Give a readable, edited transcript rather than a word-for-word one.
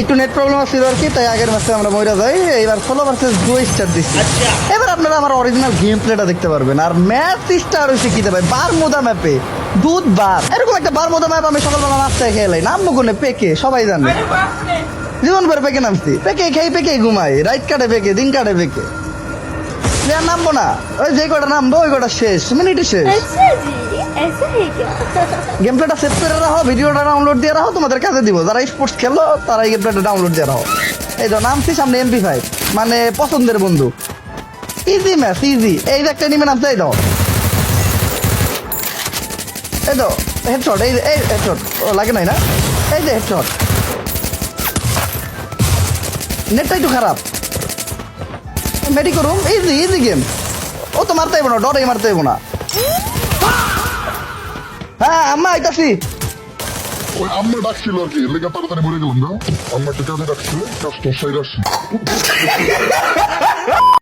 একটু net problem আছে আর কি, তাই আগের ম্যাচে আমরা মরে যাই। এবার 16 ভার্সেস 2 স্টার দিচ্ছি। এবার আপনারা আমার অরিজিনাল গেম প্লেটা দেখতে পারবেন। আর ম্যাচ স্টার হয়েছে কি দেবে বারমুদা ম্যাপে, দুধ বার এরকম একটা বারমুদা ম্যাপ আমি সকালবেলা নাস্তায় খেলাই। নামবো কোনে পেকে, সবাই জানে জীবন ভরে পেকে নামছি। পেকে খেয়ে পেকে ঘুমাই, রাইট কাটে পেকে, দিন কাটে পেকে। আর নামবো না, ওই যে কটা নামবো ওই কটা শেষ, মিনিটই শেষ। अच्छा जी ऐसा है क्या গেম প্লেটা সেভ করে রাখো, ভিডিওটা ডাউনলোড দিয়ে রাখো, তোমাদের কাছে দিব। যারা স্পোর্টস খেলো তারা এই গেম প্লেটা ডাউনলোড দিয়ে রাখো। এই তো নামছি সামনে MP5, মানে পছন্দের বন্ধু। Easy match, easy. এই যে একটা নিমে নামছে, এই তো হেডশট, এই হেডশট লাগে নাই না, এই যে হেডশট। নেটটা একটু খারাপ, মেডি করুম। ইজি ইজি গেম, ও তো মারতে হইব না, ডরেই মারতে হইব না। হ্যাঁ আম্মা আইতাছি। ওই আম্মা ডাকছিল আর কি, লেগে তাড়াতাড়ি মরে গেলাম না। আম্মাকে কাজে ডাকছিল, কাজ তো সাইড আসছি।